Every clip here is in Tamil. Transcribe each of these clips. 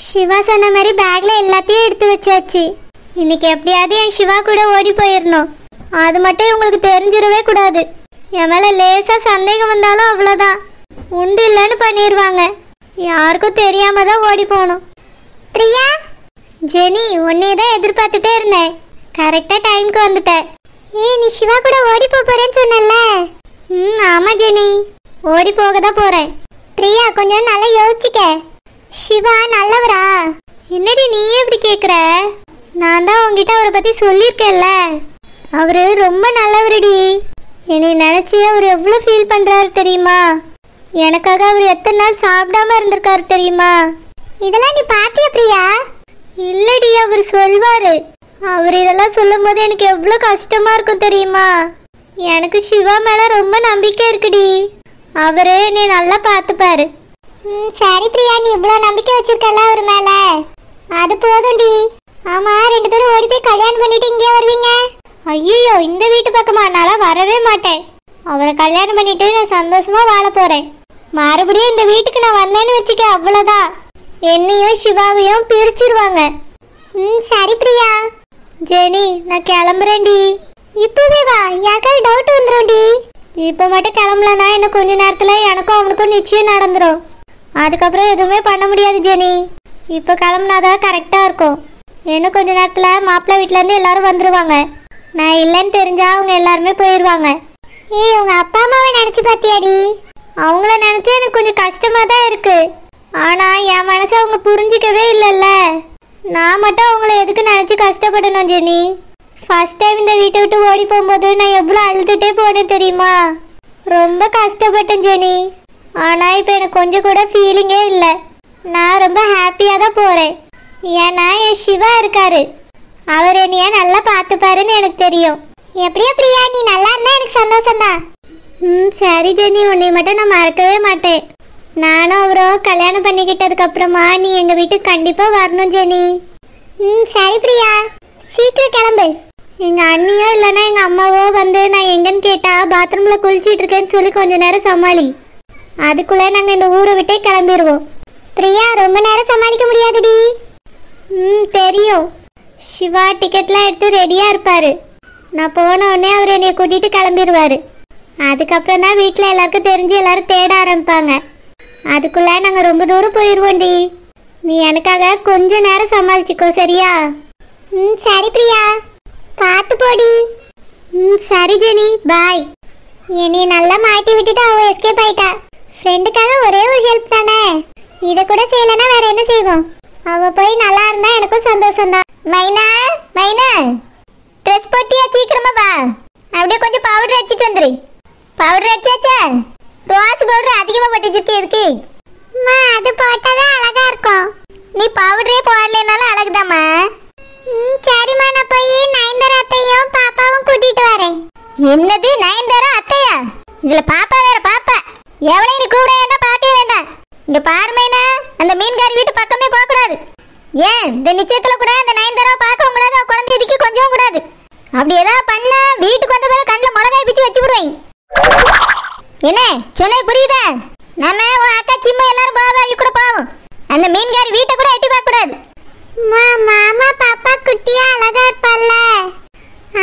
சிவா சொன்ன மாதிரி பேக்ல எல்லாத்தையும் எடுத்து வச்சாச்சு. இன்னைக்கு எப்படியாவது என் சிவா கூட ஓடி போயிடணும். அது மட்டும் உங்களுக்கு தெரிஞ்சிடவே கூடாது. என் மேல லேசா சந்தேகம் வந்தாலும் அவ்வளோதான், உண்டு இல்லைன்னு பண்ணிடுவாங்க. யாருக்கும் தெரியாம தான் ஓடி போகணும். பிரியா, ஜெனி உன்னையே தான் எதிர்பார்த்துட்டே இருந்தேன். கரெக்டாக டைமுக்கு வந்துட்டேன். நீ சிவா கூட ஓடி போறேன்னு சொன்னல? ஆமா ஜெனி, ஓடி போக தான் போறேன். பிரியா கொஞ்சம் நல்லா யோசிச்சுக்க. சிவா நல்லவரா? என்னடி நீ எப்படி கேட்குற? நான் தான் உங்ககிட்ட அவரை பற்றி சொல்லியிருக்கேன்ல. அவர் ரொம்ப நல்லவருடி. என்னை நினச்சி அவர் எவ்வளோ ஃபீல் பண்ணுறாரு தெரியுமா? எனக்காக அவர் எத்தனை நாள் சாப்பிடாம இருந்திருக்காரு தெரியுமா? இதெல்லாம் நீ பார்த்தியா பிரியா? இல்லடி, அவர் சொல்வார். அவர் இதெல்லாம் சொல்லும் போது எனக்கு எவ்வளோ கஷ்டமாக இருக்கும் தெரியுமா? எனக்கு சிவா மேலே ரொம்ப நம்பிக்கை இருக்குடி. அவரு நீ நல்லா பார்த்துப்பாரு. சரி பிரியா, நீ இவ்வளோ நம்பிக்கை வச்சிருக்கல அவர் மேலே, அது போதும்டி. ஆமாம், 2 பேரும் ஓடி போய் கல்யாணம் பண்ணிட்டு இங்கே வருவீங்க? ஐயோ, இந்த வீட்டு பக்கமா நான் வரவே மாட்டேன். அவரை கல்யாணம் பண்ணிட்டு நான் சந்தோஷமா வாழ போறேன். மறுபடியும் இந்த வீட்டுக்கு நான் வந்தேன்னு வச்சுக்க, அவ்வளோதான். என்னையும் சிவாவையும் பிரிச்சிருவாங்க. சரி பிரியா. ஜெனி, நான் கிளம்புறேன்டி. இப்பவே வா, யாருக்காவது டவுட் வந்துடும்டி. இப்போ மட்டும் கிளம்பலன்னா இன்னும் கொஞ்ச நேரத்தில் எனக்கும் அவனுக்கும் நிச்சயம் நடந்துடும். அதுக்கப்புறம் எதுவுமே பண்ண முடியாது ஜெனி. இப்போ கிளம்புனாதான் கரெக்டாக இருக்கும். இன்னும் கொஞ்ச நேரத்தில் மாப்பிள்ளை வீட்டிலேருந்து எல்லாரும் வந்துடுவாங்க. நான் இல்லைன்னு தெரிஞ்சா அவங்க எல்லாருமே போயிடுவாங்க. உங்க அப்பா அம்மாவை நினச்சி பார்த்தியாடி? அவங்கள நினச்சா எனக்கு கொஞ்சம் கஷ்டமாக தான் இருக்கு. ஆனால் என் மனசை அவங்க புரிஞ்சிக்கவே இல்லைல்ல. நான் மட்டும் அவங்கள எதுக்கு நினச்சி கஷ்டப்படணும் ஜெனி? ஃபர்ஸ்ட் டைம் இந்த வீட்டை விட்டு ஓடி போகும்போது நான் எவ்வளோ அழுதுகிட்டே போனேன் தெரியுமா? ரொம்ப கஷ்டப்பட்டேன் ஜெனி. ஆனால் இப்போ எனக்கு கொஞ்சம் கூட ஃபீலிங்கே இல்லை. நான் ரொம்ப ஹாப்பியாக தான் போகிறேன். ஏன்னா என் சிவா இருக்காரு. அவர் என்னைய நல்லா பார்த்துப்பாருன்னு எனக்கு தெரியும். எப்படியோ பிரியா, நீ நல்லா இருந்தா எனக்கு சந்தோஷம்தான். சரி ஜெனி, உன்னை மட்டும் நான் மறக்கவே மாட்டேன். நானும் அவரும் கல்யாணம் பண்ணிக்கிட்டதுக்கு அப்புறமா நீ எங்கள் வீட்டுக்கு கண்டிப்பாக வரணும் ஜெனி. சரி பிரியா, சீக்கிரம் கிளம்பு. எங்கள் அண்ணியோ இல்லைன்னா எங்கள் அம்மாவோ வந்து நான் எங்கன்னு கேட்டால் பாத்ரூமில் குளிச்சுட்டு இருக்கேன்னு சொல்லி கொஞ்சம் நேரம் சமாளி. அதுக்குள்ளே நாங்கள் இந்த ஊரை விட்டே கிளம்பிடுவோம். பிரியா, ரொம்ப நேரம் சமாளிக்க முடியாதுடி. தெரியும். சிவா டிக்கெட்லாம் எடுத்து ரெடியாக இருப்பார். நான் போன உடனே அவர் என்னை கூட்டிகிட்டு கிளம்பிடுவார். அதுக்கப்புறம் தான் வீட்டில் எல்லாருக்கும் தெரிஞ்சு எல்லாரும் தேட ஆரம்பிப்பாங்க. அதுக்குள்ளே நாங்கள் ரொம்ப தூரம் போயிடுவோண்டி. நீ எனக்காக கொஞ்ச நேரம் சமாளிச்சுக்கோ, சரியா? சரி பிரியா, பார்த்து போடி. சரி ஜெனி, பாய். என்னை நல்லா மாட்டி விட்டுட்டு அவள் எஸ்கேப் ஆயிட்டா. ஃப்ரெண்டுக்காக ஒரே ஒரு ஹெல்ப் தானே, இதை கூட செய்யலைன்னா வேற என்ன செய்வோம்? அவள் போய் நல்லா இருந்தா எனக்கும் சந்தோஷம்தான். மைனா, மைனா, ட்ரெஸ் போட்டியா? சீக்கிரமா வா. அப்படியே கொஞ்சம் பவுடர் அடிச்சுட்டு வந்துரு. பவுடர் அடிச்சாச்சா? ரோஸ் பவுடர் அதிகமாக போட்டு வச்சிருக்கே இருக்கு. அது போட்டாதான் அழகா இருக்கும். நீ பவுடரே போடலனாலும் அழகுதாம்மா. சரிம்மா, நான் போய் நயன்தாரா அத்தையும் பாப்பாவும் கூட்டிட்டு வரேன். என்னது நயன்தாரா அத்தையா? இதுல பாப்பா வேற. பாப்பா எவ்வளவு நீ கூப்பிட வேண்டாம், பார்க்கவே வேண்டாம். இங்க பாருமைனா, அந்த மீன்காரி வீட்டு பக்கமே போக கூடாது. ஏன் இந்த நிச்சயத்துல கூட அந்த நயன்தாராவை பார்க்கவும் கூடாது, குழந்தை இதுக்கு கொஞ்சம் கூடாது. அப்படி ஏதாவது பண்ண வீட்டுக்கு வந்த பிறகு கண்ணில் மிளகாய் பிச்சு வச்சு விடுவேன். என்ன சொன்ன புரியுதா? நம்ம உன் அக்கா சிம்மு எல்லாரும் போவாங்க கூட போவோம். அந்த மீன்காரி வீட்டை கூட எட்டி பார்க்க கூடாது. மாமா பாப்பா குட்டியா அழகா இருப்பாள்ல,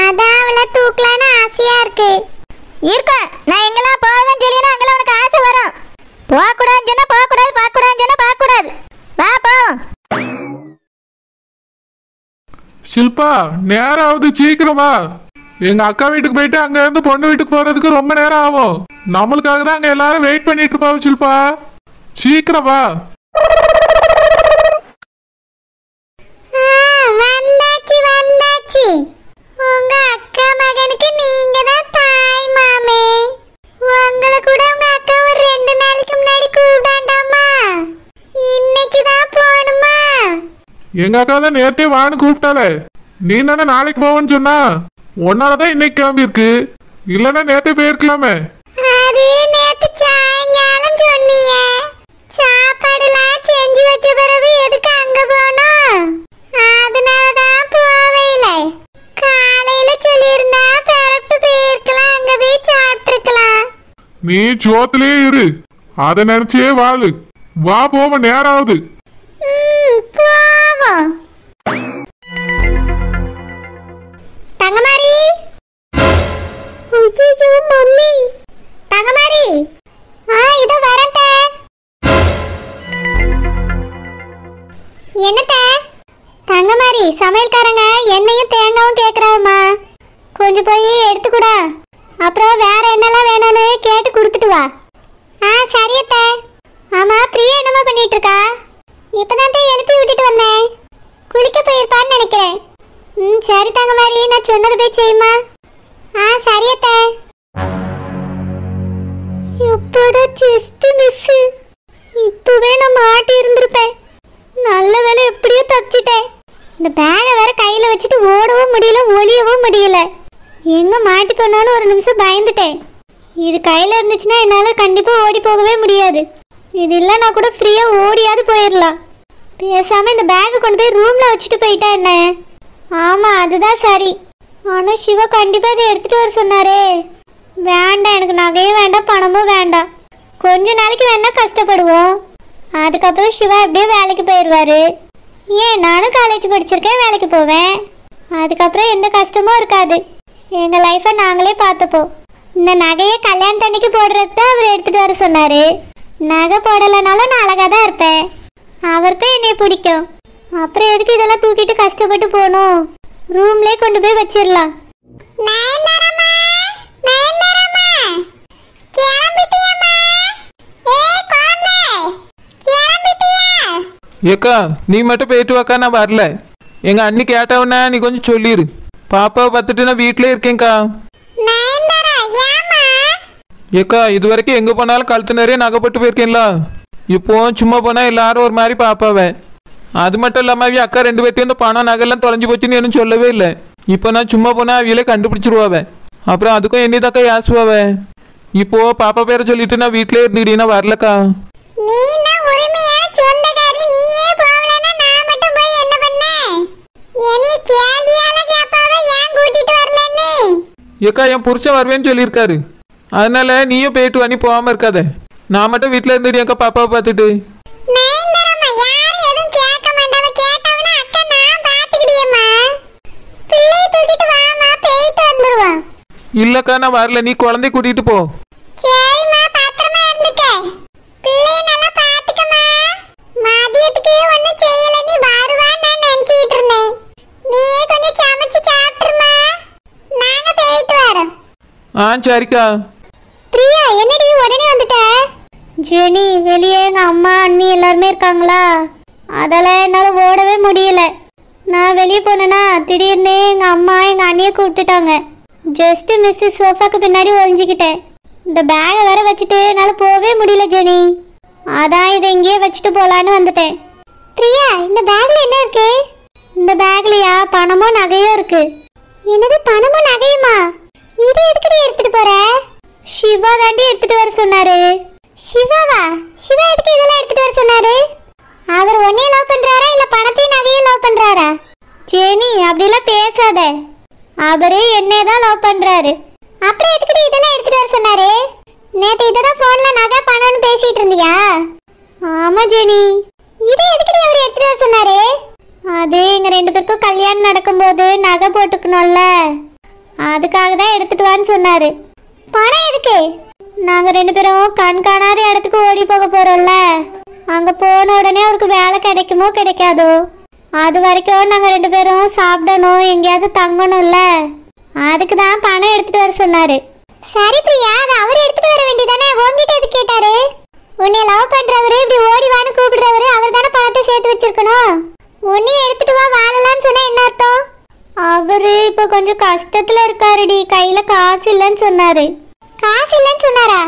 அதான் அவளை தூக்கலான்னு ஆசையா இருக்கு. நான் எங்கெல்லாம் போவதான் சொல்லினா அங்கெல்லாம் உனக்கு ஆசை வரும். போகக்கூடாதுன்னு சொன்னா போகக்கூடாது, பார்க்கக்கூடாதுன்னு சொன்னா பார்க்கக்கூடாது. வா போவோம். ஷில்பா, நேரம் ஆகுது, சீக்கிரமா. எங்க அக்கா வீட்டுக்கு போயிட்டு அங்க இருந்து பொண்ணு வீட்டுக்கு போறதுக்கு ரொம்ப நேரம் ஆகும். நம்மளுக்காக தான் அங்க எல்லாரும் வெயிட் பண்ணிட்டு இருப்பாங்க. ஷில்பா, சீக்கிரம் வா. உங்க அக்கா மகனுக்கு நீங்க தான் தாய் மாமே. உங்களை கூட உங்க அக்கா ஒரு 2 நாளைக்கு முன்னாடி கூப்பிடாண்டாமா? இன்னைக்கு தான் போணுமா? எங்க அக்கா தான் நேரத்தே வான்னு கூப்பிட்டாலே. நீ தானே நாளைக்கு போவேன்னு சொன்னா, உன்னாலதான் இன்னைக்கு கிளம்பி இருக்கு. இல்லன்னா நேரத்தே போயிருக்கலாமே. அது நேத்து சாயங்காலம் சொன்னீங்க. சாப்பாடுலாம் செஞ்சு வச்ச பிறகு எதுக்கு அங்க போனோம்? அதனாலதான் போவே இல்லை. காலையில சொல்லியிருந்தா பரப்பிட்டு போயிருக்கலாம், அங்க போய் சாப்பிட்டுருக்கலாம். நீ சோத்திலே இரு, அதை நினைச்சே வாழு. வா போவ, நேரம் ஆகுது. சமையல்காரங்க எண்ணெயும் தேங்காவும் கேட்குறாங்கம்மா, கொஞ்சம் போய் எடுத்துக்கூடா. அப்புறம் வேற என்னெல்லாம் வேணும்னு கேட்டு கொடுத்துட்டு வா. சரி அத்தை. ஆமா, பிரியா என்னமா பண்ணிட்டு இருக்கா? இப்பதான் எழுப்பி விட்டுட்டு வந்தேன், குளிக்க போயிருப்பான்னு நினைக்கிறேன். சரி தாங்க மாதிரி, நான் சொன்னது போய் செய்யுமா. சரி அத்தை. எப்படா ஜஸ்ட் மிஸ், இப்பவே நான் மாட்டி இருந்திருப்பேன். நல்ல வேலை எப்படியோ தப்பிச்சிட்டேன். இந்த பேகை வேற கையில வச்சுட்டு ஓடவும் முடியல, ஒளியவும் முடியல. எங்க மாட்டி போனாலும் ஒரு நிமிஷம் பயந்துட்டேன். இது கையில இருந்துச்சுன்னா என்னால கண்டிப்பா ஓடி போகவே முடியாது. இது இல்லைன்னா கூட ஃப்ரீயா ஓடியாவது போயிடலாம். பேசாம இந்த பேக்கை கொண்டு போய் ரூம்ல வச்சுட்டு போயிட்டா என்ன? ஆமா, அதுதான் சரி. ஆனா சிவா கண்டிப்பா இதை எடுத்துட்டு வர சொன்னாரே. வேண்டாம், எனக்கு நகையும் வேண்டாம், பணமும் வேண்டாம். கொஞ்ச நாளைக்கு வேணா கஷ்டப்படுவோம், அதுக்கப்புறம் சிவா எப்படியோ வேலைக்கு போயிடுவாரு. ஏன், நானும் காலேஜ் படிச்சிருக்கேன், வேலைக்கு போவேன். அதுக்கப்புறம் எந்த கஷ்டமும் இருக்காது. எங்கள் லைஃப்பை நாங்களே பார்த்துப்போம். இந்த நகையை கல்யாணத்தன்னைக்கு போடுறது தான் அவர் எடுத்துகிட்டு வர சொன்னார். நகை போடலைனாலும் நான் அழகாக தான் இருப்பேன், அவருக்கும் என்னை பிடிக்கும். அப்புறம் எதுக்கு இதெல்லாம் தூக்கிட்டு கஷ்டப்பட்டு போகணும்? ரூம்லேயே கொண்டு போய் வச்சிடலாம். ஏக்கா, நீ மட்டும் போயிட்டு வாக்கா, நான் வரல. எங்க அண்ணி கேட்டவனா நீ கொஞ்சம் சொல்லிடு. பாப்பாவை பார்த்துட்டு நான் வீட்டிலே இருக்கேன்க்கா. ஏக்கா, இது வரைக்கும் எங்க போனாலும் கழுத்து நிறைய நகைப்பட்டு போயிருக்கேன்ல. இப்போ சும்மா போனா எல்லாரும் ஒரு மாதிரி பாப்பாவை. அது மட்டும் இல்லாம அவிய அக்கா 2 பேர்த்தையும் இந்த பணம் நகையெல்லாம் தொலைஞ்சு போச்சுன்னு எனக்கு சொல்லவே இல்லை. இப்போ நான் சும்மா போனா அவியலே கண்டுபிடிச்சிருவாவே. அப்புறம் அதுக்கும் என்னதாக்கா யாசுவாவே. இப்போ பாப்பா பேரை சொல்லிட்டு நான் வீட்டிலே இருந்துக்கிட்டீங்கன்னா வரலக்கா. ஏக்கா, என் புருஷன் வருவேன்னு சொல்லியிருக்காரு, அதனால நீயும் போயிட்டு வா, நீ போகாம இருக்காத. நான் மட்டும் வீட்டில் இருந்துட்டு அக்கா பாப்பாவை பார்த்துட்டு. இல்லக்கா, நான் வரல, நீ குழந்தை கூட்டிட்டு போ. சரிக்கா. பிரியா, என்னடி உடனே வந்துட்ட? ஜெனி, வெளியே எங்க அம்மா அண்ணி எல்லாருமே இருக்காங்களா, அதெல்லாம் என்னால ஓடவே முடியல. நான் வெளியே போனேன்னா திடீர்னு எங்க அம்மா எங்க அண்ணியை கூப்பிட்டுட்டாங்க. ஜஸ்ட் மிஸ் சோஃபாக்கு பின்னாடி ஒழிஞ்சிக்கிட்டேன். இந்த பேகை வேற வச்சுட்டு என்னால போகவே முடியல ஜெனி. அதான் இதை இங்கேயே வச்சுட்டு போலான்னு வந்துட்டேன். பிரியா, இந்த பேக்ல என்ன இருக்கு? இந்த பேக்லயா பணமும் நகையும் இருக்கு. என்னது, பணமும் நகையுமா? இது எதுக்கு எடுத்துட்டு போற? சிவா தாண்டி எடுத்துட்டு வர சொன்னாரு. சிவாவா? சிவா எதுக்கு இதெல்லாம் எடுத்துட்டு வர சொன்னாரு? அவர் உன்னைய லவ் பண்றாரா இல்ல பணத்தையும் நகையும் லவ் பண்றாரா? ஜெனி, அப்படிலாம் பேசாத. அவரு என்னைய தான் லவ் பண்றாரு. அப்புறம் எதுக்கு இதெல்லாம் எடுத்துட்டு வர சொன்னாரு? நேத்து இததான் போன்ல நகை பணம்னு பேசிட்டு இருந்தியா? ஆமா ஜெனி. இது எதுக்கு அவர் எடுத்துட்டு வர சொன்னாரு? அது எங்க 2 பேருக்கும் கல்யாணம் நடக்கும்போது நகை போட்டுக்கணும்ல, அதுக்காக தான் எடுத்துட்டு வான்னு சொன்னாரு. பணம் எதுக்கு? நாங்க 2 பேரும் கண் காணாத இடத்துக்கு ஓடி போக போறோம்ல, அங்க போன உடனே அவருக்கு வேலை கிடைக்குமோ கிடைக்காதோ, அது வரைக்கும் நாங்க 2 பேரும் சாப்பிடணும், எங்கேயாவது தங்கணும்ல, அதுக்கு தான் பணம் எடுத்துட்டு வர சொன்னாரு. சரி பிரியா, அது அவர் எடுத்துட்டு வர வேண்டியதானே, உங்ககிட்ட எது கேட்டாரு? உன்னை லவ் பண்றவரு இப்படி ஓடிவான்னு கூப்பிடுறவரு அவர் தானே பணத்தை சேர்த்து வச்சிருக்கணும். உன்னையும் எடுத்துட்டு வா, வாழலான்னு சொன்னா என்ன அர்த்தம்? அவரு இப்ப கொஞ்சம் கஷ்டத்துல இருக்காருடி, கையில காசு இல்லைன்னு சொன்னாரு. காசு இல்லைன்னு சொன்னாரா?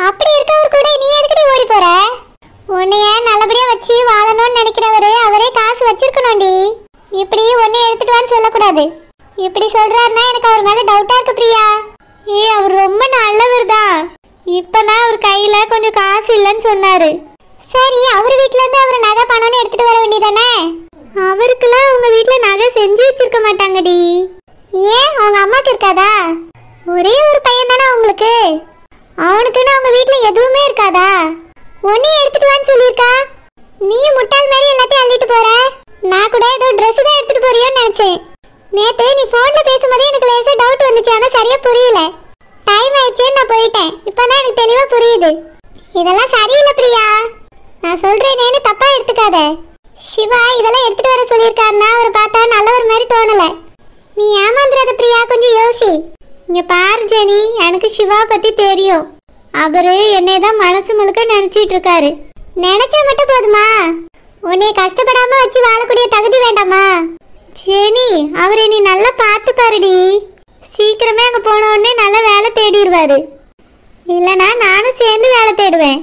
அப்படி இருக்கவர் கூட நீ எதுக்கு ஓடி போற? உன்னைய நல்லபடியா வச்சு வாழணும்னு நினைக்கிறவரு அவரே காசு வச்சிருக்கணும்டி. இப்படி உன்னை எடுத்துட்டு வான்னு சொல்லக்கூடாது. இப்படி சொல்றாருன்னா எனக்கு அவர் மேல டவுட்டா இருக்கு பிரியா. அவர் ரொம்ப நல்லவர் தான். இப்பதான் அவர் கையில கொஞ்சம் காசு இல்லைன்னு சொன்னாரு. சரி, அவர் வீட்டுல இருந்து அவர் நகை பணம்னு எடுத்துட்டு வர வேண்டியதானே? அவருக்குலாம் உங்க வீட்டுல நகை செஞ்சு வச்சிருக்க மாட்டாங்கடி. ஏன், அவங்க அம்மாக்கு இருக்காதா? ஒரே ஒரு பையன் தானே அவங்களுக்கு, அவனுக்குன்னு அவங்க வீட்டுல எதுவுமே இருக்காதா? ஒன்னையும் எடுத்துட்டு வான்னு சொல்லியிருக்கா. நீ முட்டாள் மாதிரி எல்லாத்தையும் அள்ளிட்டு போற. நான் கூட ஏதோ ட்ரெஸ் தான் எடுத்துட்டு போறியோன்னு நினைச்சேன். நேத்து நீ போன்ல பேசும்போது எனக்கு லேசா டவுட் வந்துச்சு, ஆனா சரியா புரியல. டைம் ஆயிடுச்சேன்னு நான் போயிட்டேன். இப்பதான் எனக்கு தெளிவா புரியுது. இதெல்லாம் சரியில்லை பிரியா. நான் சொல்றேனேன்னு தப்பா எடுத்துக்காத. சிவா இதெல்லாம் எடுத்துட்டு வர சொல்லியிருக்காருன்னா அவர் பார்த்தா நல்லவர் மாதிரி தோணல. நீ ஏமாந்துறாத பிரியா, கொஞ்சம் யோசி. இங்க பாரு ஜெனி, எனக்கு சிவா பத்தி தெரியும். அவரு என்னை தான் மனசு முழுக்க நினைச்சிட்டு இருக்காரு. நினைச்சா மட்டும் போதுமா? உன்னை கஷ்டப்படாம வச்சு வாழக்கூடிய தகுதி வேண்டாமா? ஜெனி, அவரை நீ நல்லா பார்த்து பாருடி. சீக்கிரமே அங்க போன உடனே நல்ல வேலை தேடிடுவாரு. இல்லைனா நானும் சேர்ந்து வேலை தேடுவேன்.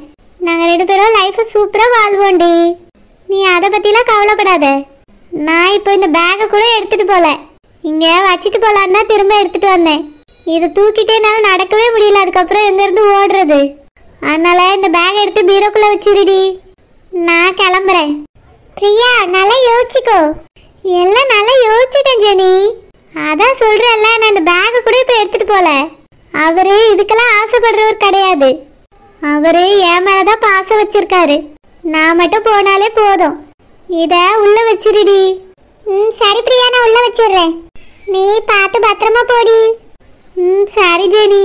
நாங்க 2 பேரும் லைஃப் சூப்பரா வாழ்வோண்டி. நீ அதை பத்திலாம் கவலைப்படாத. நான் இப்போ இந்த பேக்கை கூட எடுத்துட்டு போல, இங்க வச்சுட்டு போலான்னு தான் திரும்ப எடுத்துட்டு வந்தேன். இது தூக்கிட்டே என்னால நடக்கவே முடியல. அதுக்கப்புறம் எங்க இருந்து ஓடுறது? அதனால இந்த பேக் எடுத்து பீரோக்குள்ள வச்சிருடி. நான் கிளம்புறேன். பிரியா, நல்லா யோசிச்சுக்கோ. எல்லாம் நல்லா யோசிச்சுட்டேன் ஜெனி. அதான் சொல்றேன்ல, நான் இந்த பேக்கை கூட இப்போ எடுத்துட்டு போல. அவரு இதுக்கெல்லாம் ஆசைப்படுறவர் கிடையாது. அவரு என் மேலதான் பாசம் வச்சிருக்காரு. நான் மட்டும் போனாலே போதும். இத உள்ள வச்சிருடி. சரி பிரியா, நான் உள்ள வச்சிடுறேன். நீ பார்த்து பத்திரமா போடி. சரி ஜெனி.